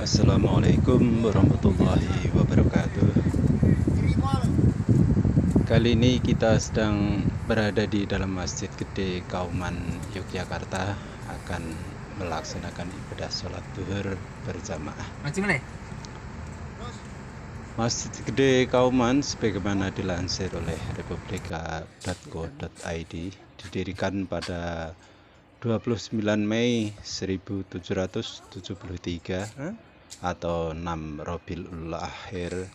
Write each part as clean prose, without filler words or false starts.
Assalamualaikum warahmatullahi wabarakatuh. Kali ini kita sedang berada di dalam Masjid Gede Kauman Yogyakarta, akan melaksanakan ibadah sholat duhur berjamaah. Masjid Gede Kauman sebagaimana dilansir oleh republika.co.id didirikan pada 29 Mei 1773 atau 6 Rabiul Akhir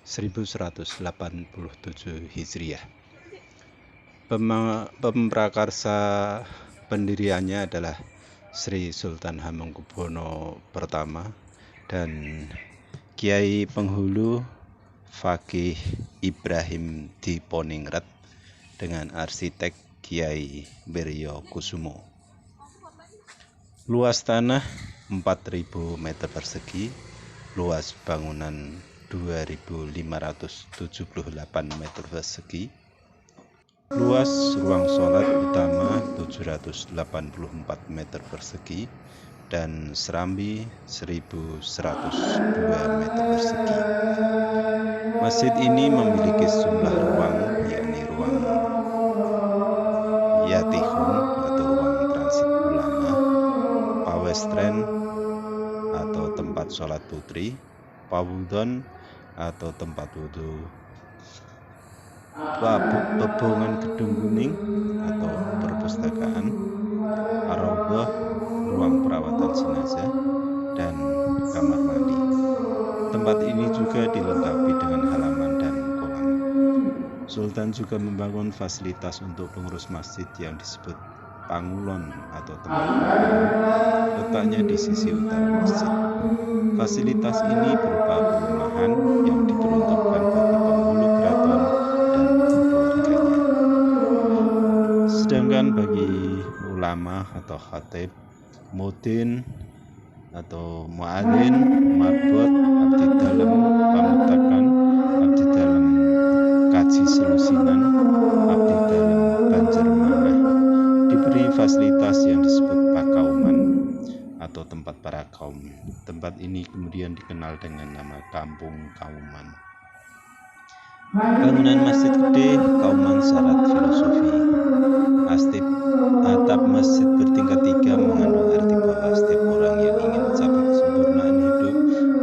1187 Hijriah. Pemprakarsa pendiriannya adalah Sri Sultan Hamengkubuwono I dan Kiai Penghulu Fakih Ibrahim Diponingrat dengan arsitek Kiai Wiryokusumo. Luas tanah 4.000 meter persegi, luas bangunan 2.578 meter persegi, luas ruang sholat utama 784 meter persegi, dan serambi 1.102 meter persegi. Masjid ini memiliki sejumlah ruang, yakni ruang Yatihun atau ruang transit ulama, Pawestren atau tempat sholat putri, Pawudon atau tempat wudhu, Pebongan Gedung Kuning atau perpustakaan, Ar-Raudhah ruang perawatan jenazah, dan kamar mandi. Tempat ini juga dilengkapi dengan halaman dan kolam. Sultan juga membangun fasilitas untuk pengurus masjid yang disebut Pangulon atau tempat pangulon, letaknya di sisi utara masjid. Fasilitas ini berupa perumahan yang diperuntukkan bagi penghulu keraton dan keluarganya. Sedangkan bagi ulama atau khatib, mudin atau muadzin, marbot, abdi dalam pamutakan, abdi dalam kaji selusinan, abdi dalam banjarmanah, diberi fasilitas yang disebut pakauman atau tempat para kaum. Tempat ini kemudian dikenal dengan nama Kampung Kauman. Bangunan Masjid Gede Kauman syarat filosofi. Atap masjid bertingkat 3 mengandung arti bahwa setiap orang yang ingin mencapai kesempurnaan hidup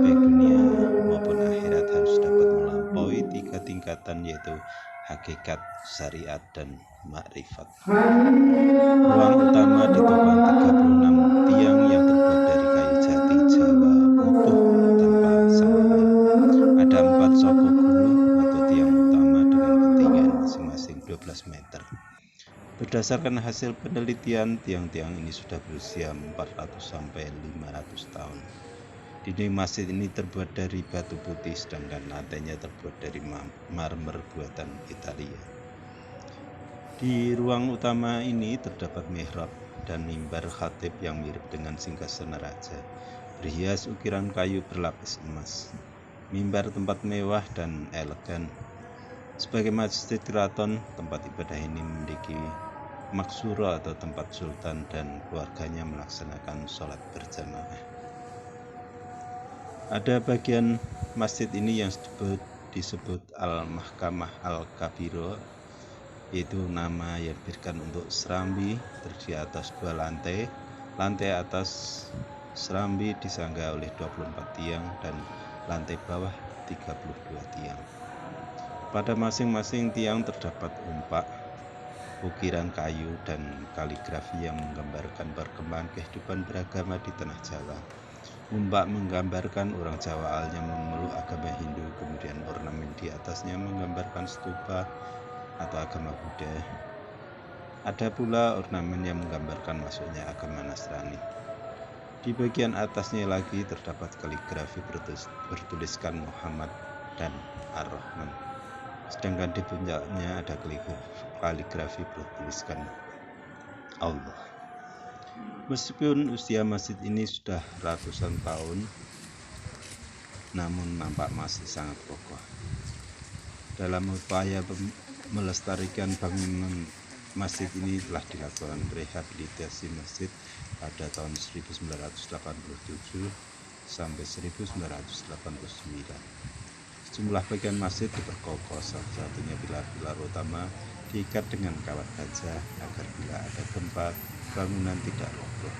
baik dunia maupun akhirat harus dapat melampaui 3 tingkatan, yaitu hakikat, syariat, dan makrifat. Ruang utama ditopang 36 tiang yang terbuat dari kayu jati Jawa utuh tanpa sambungan. Ada 4 soko guru atau tiang utama dengan ketinggian masing-masing 12 meter. Berdasarkan hasil penelitian, tiang-tiang ini sudah berusia 400 sampai 500 tahun. Dinding masjid ini terbuat dari batu putih, sedangkan lantainya terbuat dari marmer buatan Italia. Di ruang utama ini terdapat mihrab dan mimbar khatib yang mirip dengan singgasana raja, berhias ukiran kayu berlapis emas. Mimbar tempat mewah dan elegan. Sebagai masjid keraton, tempat ibadah ini memiliki maksura atau tempat sultan dan keluarganya melaksanakan sholat berjamaah. Ada bagian masjid ini yang disebut Al-Mahkamah Al-Kabiro, yaitu nama yang diberikan untuk serambi terdiri atas 2 lantai. Lantai atas serambi disangga oleh 24 tiang dan lantai bawah 32 tiang. Pada masing-masing tiang terdapat umpak, ukiran kayu, dan kaligrafi yang menggambarkan perkembangan kehidupan beragama di tanah Jawa. Umpak menggambarkan orang Jawa yang memeluk agama Hindu, kemudian ornamen di atasnya menggambarkan stupa atau agama Buddha. Ada pula ornamen yang menggambarkan masuknya agama Nasrani. Di bagian atasnya lagi terdapat kaligrafi bertuliskan Muhammad dan Ar-Rahman. Sedangkan di puncaknya ada kaligrafi bertuliskan Allah. Meskipun usia masjid ini sudah ratusan tahun, namun nampak masih sangat kokoh. Dalam upaya melestarikan bangunan masjid ini telah dilakukan rehabilitasi masjid pada tahun 1987 sampai 1989. Sejumlah bagian masjid diperkokoh, salah satunya pilar-pilar utama diikat dengan kawat baja agar bila ada gempa, bangunan tidak roboh.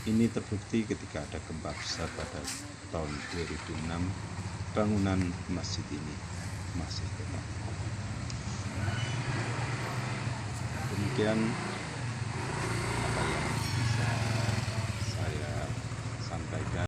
Ini terbukti ketika ada gempa besar pada tahun 2006, bangunan masjid ini masih tetap. Demikian